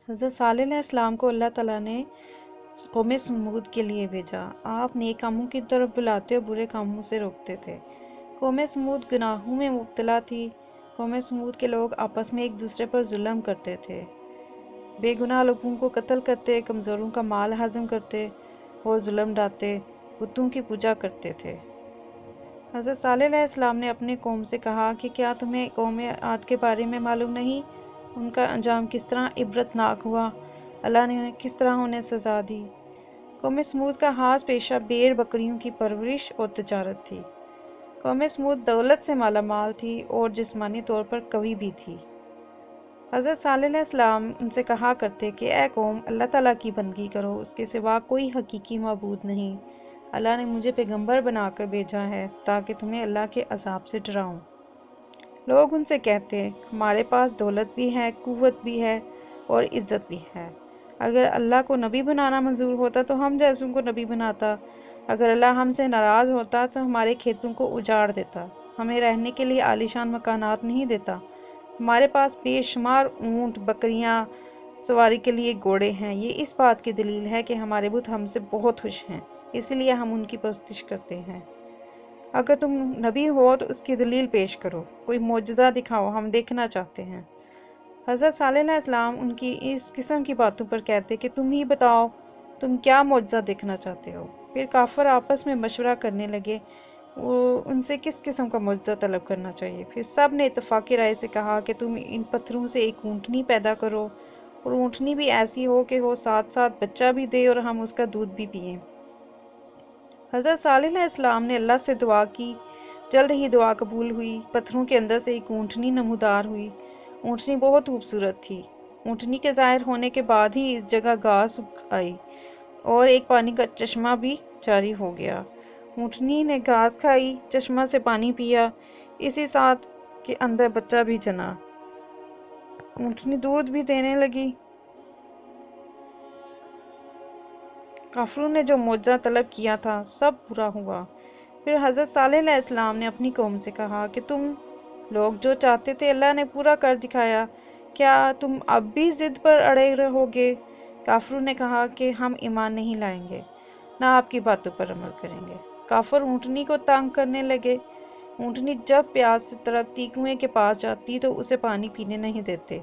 حضرت صالح علیہ السلام کو اللہ تعالیٰ نے قوم سمود کے لیے بھیجا۔ آپ نیک کاموں کی طرف بلاتے اور برے کاموں سے روکتے تھے۔ قوم سمود گناہوں میں مبتلا تھی۔ قوم سمود کے لوگ آپس میں ایک دوسرے پر ظلم کرتے تھے، بے گناہ لوگوں کو قتل کرتے، کمزوروں کا مال ہضم کرتے اور ظلم ڈھاتے، بتوں کی پوجا کرتے تھے۔ حضرت صالح علیہ السلام نے اپنے قوم سے کہا کہ کیا تمہیں قوم عاد کے بارے میں معلوم نہیں؟ ان کا انجام کس طرح عبرتناک ہوا، اللہ نے کس طرح انہیں سزا دی۔ قوم سمود کا خاص پیشہ بھیڑ بکریوں کی پرورش اور تجارت تھی۔ قوم سمود دولت سے مالا مال تھی اور جسمانی طور پر قوی بھی تھی۔ حضرت صالح علیہ السلام ان سے کہا کرتے کہ اے قوم، اللہ تعالیٰ کی بندگی کرو، اس کے سوا کوئی حقیقی معبود نہیں۔ اللہ نے مجھے پیغمبر بنا کر بھیجا ہے تاکہ تمہیں اللہ کے عذاب سے ڈراؤں۔ لوگ ان سے کہتے، ہمارے پاس دولت بھی ہے، قوت بھی ہے اور عزت بھی ہے۔ اگر اللہ کو نبی بنانا منظور ہوتا تو ہم جیسوں کو نبی بناتا۔ اگر اللہ ہم سے ناراض ہوتا تو ہمارے کھیتوں کو اجاڑ دیتا، ہمیں رہنے کے لیے عالیشان مکانات نہیں دیتا۔ ہمارے پاس بے شمار اونٹ، بکریاں، سواری کے لیے گھوڑے ہیں۔ یہ اس بات کی دلیل ہے کہ ہمارے بت ہم سے بہت خوش ہیں، اس لیے ہم ان کی پرستش کرتے ہیں۔ اگر تم نبی ہو تو اس کی دلیل پیش کرو، کوئی معجزہ دکھاؤ، ہم دیکھنا چاہتے ہیں۔ حضرت صالح علیہ السلام ان کی اس قسم کی باتوں پر کہتے کہ تم ہی بتاؤ، تم کیا معجزہ دیکھنا چاہتے ہو؟ پھر کافر آپس میں مشورہ کرنے لگے ان سے کس قسم کا معجزہ طلب کرنا چاہیے۔ پھر سب نے اتفاقی رائے سے کہا کہ تم ان پتھروں سے ایک اونٹنی پیدا کرو، اور اونٹنی بھی ایسی ہو کہ وہ ساتھ ساتھ بچہ بھی دے اور ہم اس کا دودھ بھی پئیں۔ حضرت صالح علیہ السلام نے اللہ سے دعا کی، جلد ہی دعا قبول ہوئی، پتھروں کے اندر سے ایک اونٹنی نمودار ہوئی۔ اونٹنی بہت خوبصورت تھی۔ اونٹنی کے ظاہر ہونے کے بعد ہی اس جگہ گھاس اگ آئی اور ایک پانی کا چشمہ بھی جاری ہو گیا۔ اونٹنی نے گھاس کھائی، چشمہ سے پانی پیا، اسی ساتھ کے اندر بچہ بھی جنا۔ اونٹنی دودھ بھی دینے لگی۔ کافروں نے جو معجزہ طلب کیا تھا سب پورا ہوا۔ پھر حضرت صالح علیہ السلام نے اپنی قوم سے کہا کہ تم لوگ جو چاہتے تھے اللہ نے پورا کر دکھایا، کیا تم اب بھی ضد پر اڑے رہو گے؟ کافروں نے کہا کہ ہم ایمان نہیں لائیں گے، نہ آپ کی باتوں پر عمل کریں گے۔ کافر اونٹنی کو تنگ کرنے لگے۔ اونٹنی جب پیاس سے تڑپتی کنویں کے پاس جاتی تو اسے پانی پینے نہیں دیتے۔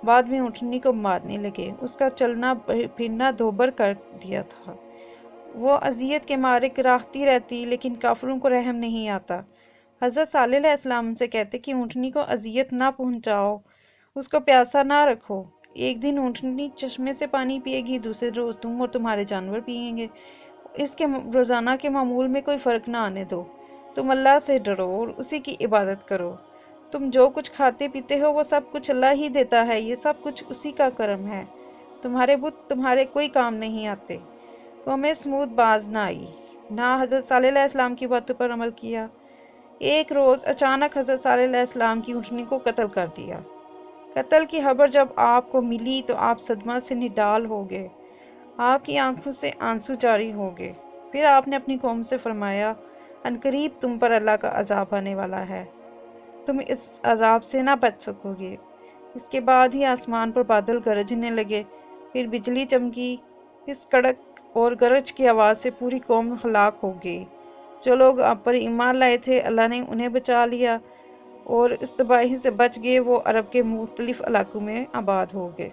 بعد میں اونٹنی کو مارنے لگے، اس کا چلنا پھرنا دوبر کر دیا تھا۔ وہ اذیت کے مارے کراہتی رہتی، لیکن کافروں کو رحم نہیں آتا۔ حضرت صالح علیہ السلام ان سے کہتے کہ اونٹنی کو اذیت نہ پہنچاؤ، اس کو پیاسا نہ رکھو۔ ایک دن اونٹنی چشمے سے پانی پیے گی، دوسرے روز تم اور تمہارے جانور پئیں گے۔ اس کے روزانہ کے معمول میں کوئی فرق نہ آنے دو۔ تم اللہ سے ڈرو اور اسی کی عبادت کرو۔ تم جو کچھ کھاتے پیتے ہو وہ سب کچھ اللہ ہی دیتا ہے، یہ سب کچھ اسی کا کرم ہے۔ تمہارے بت تمہارے کوئی کام نہیں آتے۔ قوم سمود باز نہ آئی، نہ حضرت صالح علیہ السلام کی باتوں پر عمل کیا۔ ایک روز اچانک حضرت صالح علیہ السلام کی اونٹنی کو قتل کر دیا۔ قتل کی خبر جب آپ کو ملی تو آپ صدمہ سے نڈال ہو گئے، آپ کی آنکھوں سے آنسو جاری ہو گئے۔ پھر آپ نے اپنی قوم سے فرمایا، عنقریب تم پر اللہ کا عذاب آنے والا ہے، تم اس عذاب سے نہ بچ سکو گے۔ اس کے بعد ہی آسمان پر بادل گرجنے لگے، پھر بجلی چمکی، اس کڑک اور گرج کی آواز سے پوری قوم ہلاک ہو گئی۔ جو لوگ آپ پر ایمان لائے تھے اللہ نے انہیں بچا لیا، اور اس تباہی سے بچ گئے وہ عرب کے مختلف علاقوں میں آباد ہو گئے۔